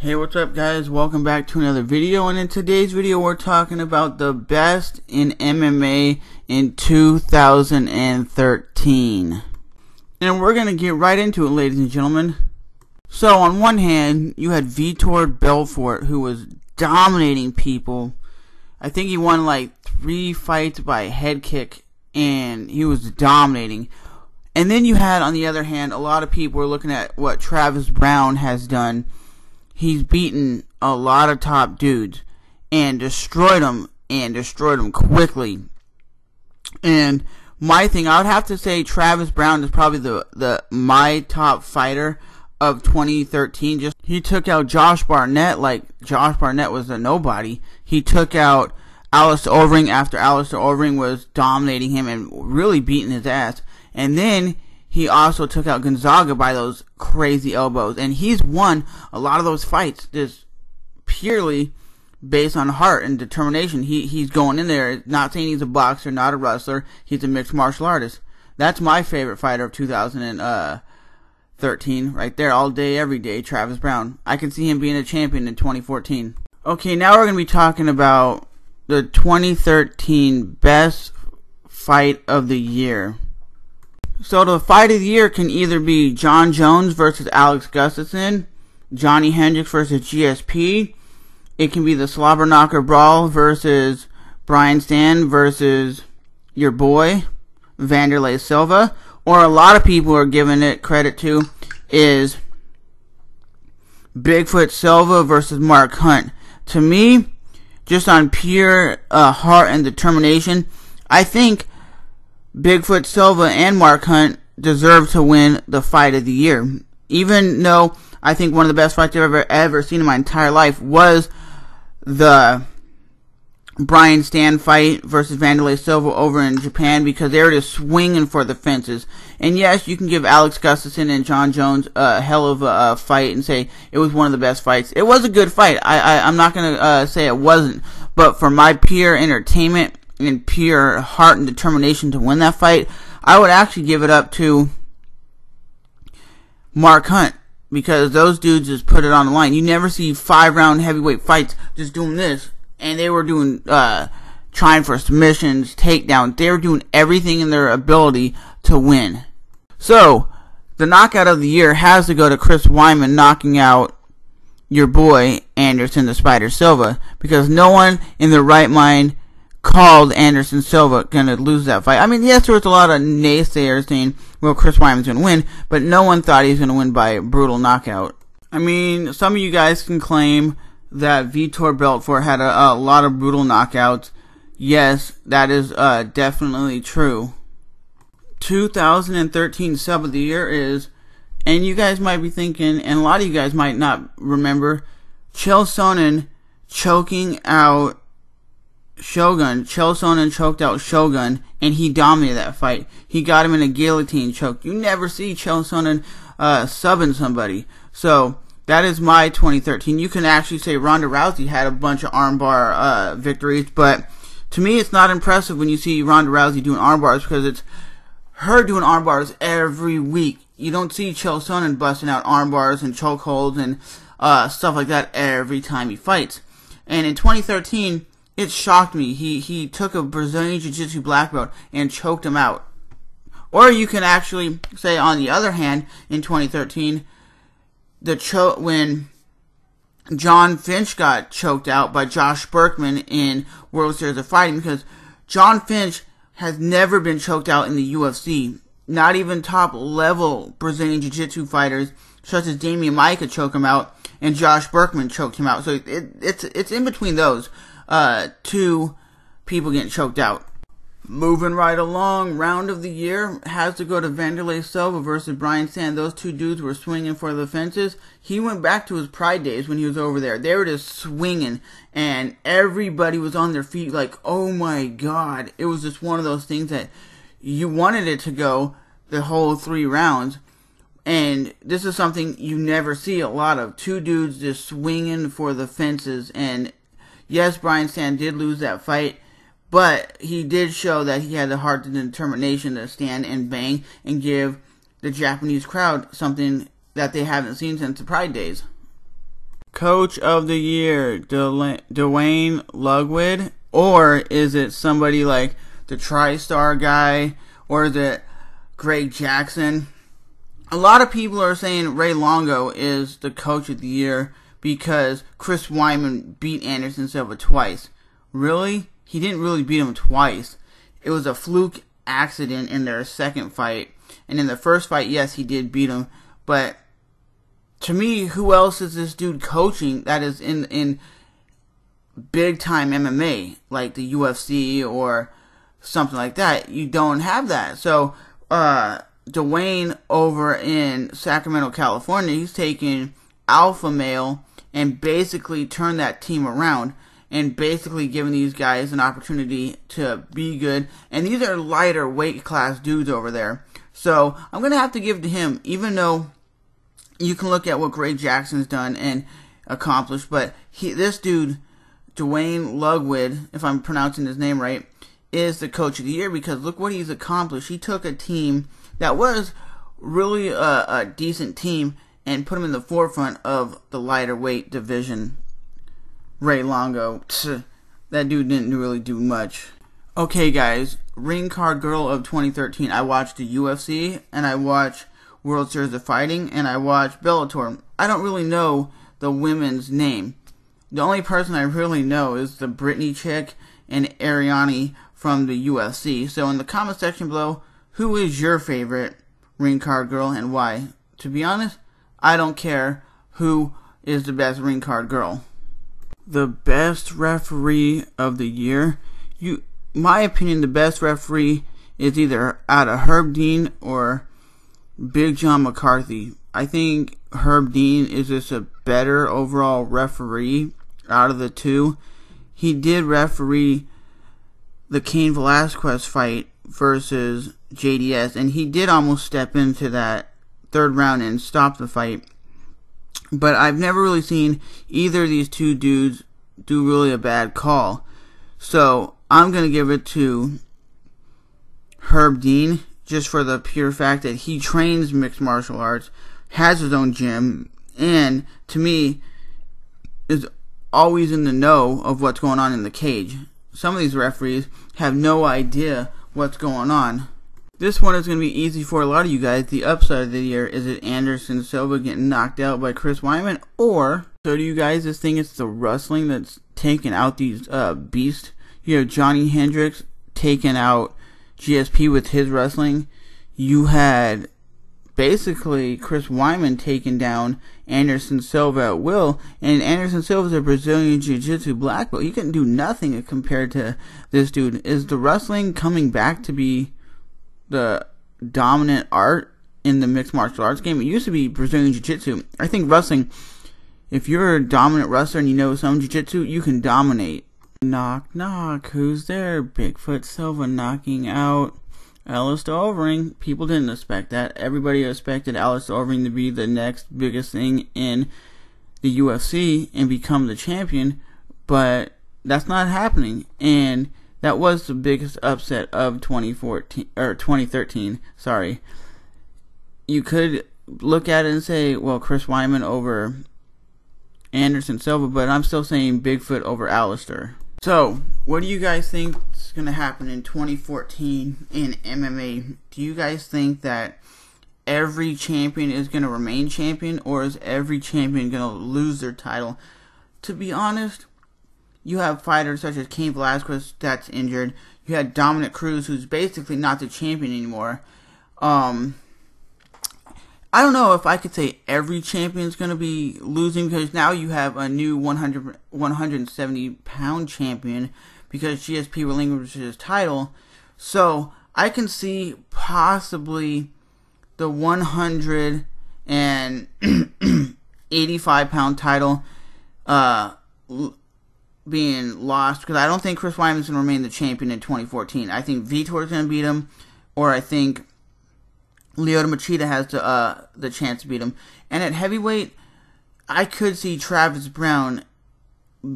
Hey, what's up guys? Welcome back to another video, and in today's video we're talking about the best in MMA in 2013. And we're going to get right into it, ladies and gentlemen. So on one hand, you had Vitor Belfort, who was dominating people. I think he won like 3 fights by head kick, and he was dominating. And then you had, on the other hand, a lot of people were looking at what Travis Browne has done. He's beaten a lot of top dudes and destroyed them quickly. And my thing, I would have to say Travis Browne is probably my top fighter of 2013. He took out Josh Barnett like Josh Barnett was a nobody. He took out Alistair Overeem after Alistair Overeem was dominating him and really beating his ass. And then he also took out Gonzaga by those crazy elbows. And he's won a lot of those fights just purely based on heart and determination. He's going in there, not saying he's a boxer, not a wrestler. He's a mixed martial artist. That's my favorite fighter of 2013. Right there, all day, every day, Travis Browne. I can see him being a champion in 2014. Okay, now we're going to be talking about the 2013 best fight of the year. So the fight of the year can either be Jon Jones versus Alex Gustafsson, Johnny Hendricks versus GSP. It can be the Slobber Knocker Brawl versus Brian Stann versus your boy, Wanderlei Silva. Or a lot of people are giving it credit to is Bigfoot Silva versus Mark Hunt. To me, just on pure heart and determination, I think Bigfoot Silva and Mark Hunt deserve to win the fight of the year. Even though I think one of the best fights I've ever seen in my entire life was the Brian Stann fight versus Wanderlei Silva over in Japan, because they were just swinging for the fences. And yes, you can give Alex Gustafsson and Jon Jones a hell of a fight and say it was one of the best fights. It was a good fight. I'm not going to say it wasn't. But for my pure entertainment and pure heart and determination to win that fight, I would actually give it up to Mark Hunt, because those dudes just put it on the line. You never see 5-round heavyweight fights just doing this, and they were doing trying for submissions, takedowns. They were doing everything in their ability to win. So the knockout of the year has to go to Chris Weidman knocking out your boy Anderson the Spider Silva, because no one in their right mind called Anderson Silva gonna lose that fight. I mean, yes, there was a lot of naysayers saying, well, Chris Weidman's gonna win, but no one thought he was gonna win by a brutal knockout. I mean, some of you guys can claim that Vitor Belfort had a lot of brutal knockouts. Yes, that is definitely true. 2013 sub of the year is, and you guys might be thinking, and a lot of you guys might not remember, Chael Sonnen choking out Shogun. Chael Sonnen choked out Shogun, and he dominated that fight. He got him in a guillotine choke. You never see Chael Sonnen subbing somebody. So that is my 2013. You can actually say Ronda Rousey had a bunch of armbar victories, but to me it's not impressive when you see Ronda Rousey doing armbars, because it's her doing armbars every week. You don't see Chael Sonnen busting out armbars and chokeholds and stuff like that every time he fights. And in 2013, it shocked me. He took a Brazilian Jiu-Jitsu black belt and choked him out. Or you can actually say, on the other hand, in 2013, when John Finch got choked out by Josh Berkman in World Series of Fighting, because John Finch has never been choked out in the UFC. Not even top-level Brazilian Jiu-Jitsu fighters such as Damian Maia could choke him out, and Josh Berkman choked him out. So it's in between those two people getting choked out. Moving right along, round of the year has to go to Wanderlei Silva versus Brian Stann. Those two dudes were swinging for the fences. He went back to his Pride days when he was over there. They were just swinging, and everybody was on their feet like, oh my god. It was just one of those things that you wanted it to go the whole 3 rounds. And this is something you never see a lot of. Two dudes just swinging for the fences. And yes, Brian Stann did lose that fight, but he did show that he had the heart and determination to stand and bang and give the Japanese crowd something that they haven't seen since the Pride days. Coach of the Year, Dwayne Lugwood, or is it somebody like the TriStar guy, or is it Greg Jackson? A lot of people are saying Ray Longo is the Coach of the Year because Chris Weidman beat Anderson Silva twice. Really? He didn't really beat him twice. It was a fluke accident in their second fight, and in the first fight, yes, he did beat him, but to me, who else is this dude coaching that is in big time MMA, like the UFC or something like that? You don't have that. So, Dwayne over in Sacramento, California, he's taking alpha male and basically turned that team around and basically giving these guys an opportunity to be good. And these are lighter weight class dudes over there. So, I'm going to have to give it to him, even though you can look at what Greg Jackson's done and accomplished, but this dude, Dwayne Lugwood, if I'm pronouncing his name right, is the Coach of the Year because look what he's accomplished. He took a team that was really a decent team and put him in the forefront of the lighter weight division. Ray Longo, that dude didn't really do much. Okay, guys, Ring Card Girl of 2013. I watched the UFC and I watched World Series of Fighting, and I watch Bellator. I don't really know the women's name. The only person I really know is the Brittany chick and Ariane from the UFC. So in the comment section below, who is your favorite ring card girl and why? To be honest, I don't care who is the best ring card girl. The best referee of the year, my opinion, the best referee is either out of Herb Dean or Big John McCarthy. I think Herb Dean is just a better overall referee out of the two. He did referee the Cain Velasquez fight versus JDS, and he did almost step into that third round and stop the fight. But I've never really seen either of these two dudes do really a bad call. So I'm going to give it to Herb Dean, just for the pure fact that he trains mixed martial arts, has his own gym, and to me is always in the know of what's going on in the cage. Some of these referees have no idea what's going on. This one is going to be easy for a lot of you guys. The upside of the year, is it Anderson Silva getting knocked out by Chris Weidman, or so do you guys just think it's the wrestling that's taking out these beasts? You have Johnny Hendricks taking out GSP with his wrestling. You had basically Chris Weidman taking down Anderson Silva at will, and Anderson Silva's a Brazilian Jiu-Jitsu black belt. He couldn't do nothing compared to this dude. Is the wrestling coming back to be the dominant art in the mixed martial arts game? It used to be Brazilian Jiu-Jitsu. I think wrestling, if you're a dominant wrestler and you know some Jiu-Jitsu, you can dominate. Knock, knock. Who's there? Bigfoot Silva knocking out Alistair Overeem. People didn't expect that. Everybody expected Alistair Overeem to be the next biggest thing in the UFC and become the champion, but that's not happening. And that was the biggest upset of 2013. Sorry. You could look at it and say, well, Chris Weidman over Anderson Silva, but I'm still saying Bigfoot over Alistair. So, what do you guys think is going to happen in 2014 in MMA? Do you guys think that every champion is going to remain champion, or is every champion going to lose their title? To be honest, you have fighters such as Cain Velasquez that's injured. You had Dominic Cruz, who's basically not the champion anymore. I don't know if I could say every champion is going to be losing, because now you have a new 170-pound champion because GSP relinquished his title. So I can see possibly the 185-pound title being lost, because I don't think Chris Weidman's going to remain the champion in 2014. I think Vitor's going to beat him, or I think Lyoto Machida has the chance to beat him. And at heavyweight, I could see Travis Brown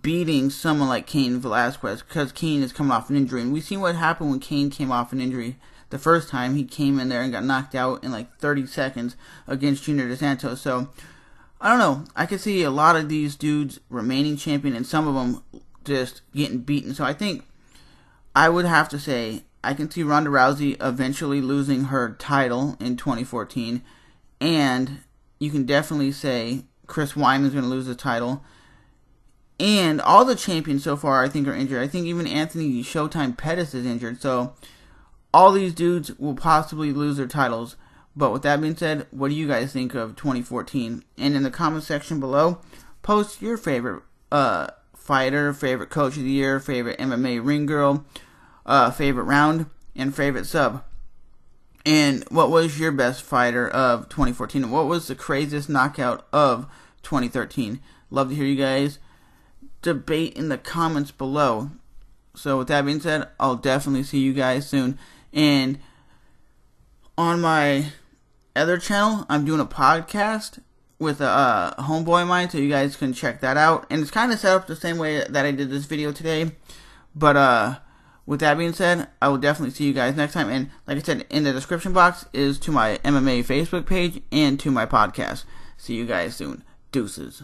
beating someone like Cain Velasquez, because Cain is coming off an injury. And we've seen what happened when Cain came off an injury the first time. He came in there and got knocked out in like 30 seconds against Junior Dos Santos. So I don't know. I could see a lot of these dudes remaining champion and some of them just getting beaten. So I think I would have to say I can see Ronda Rousey eventually losing her title in 2014. And you can definitely say Chris Weidman's going to lose the title. And all the champions so far, I think, are injured. I think even Anthony Showtime Pettis is injured. So all these dudes will possibly lose their titles. But with that being said, what do you guys think of 2014? And in the comment section below, post your favorite fighter, favorite coach of the year, favorite MMA ring girl, favorite round, and favorite sub. And what was your best fighter of 2014? What was the craziest knockout of 2013? Love to hear you guys debate in the comments below. So with that being said, I'll definitely see you guys soon. And on my other channel, I'm doing a podcast with a homeboy of mine, so you guys can check that out. And it's kind of set up the same way that I did this video today. But with that being said, I will definitely see you guys next time. And like I said, in the description box is to my MMA Facebook page and to my podcast. See you guys soon. Deuces.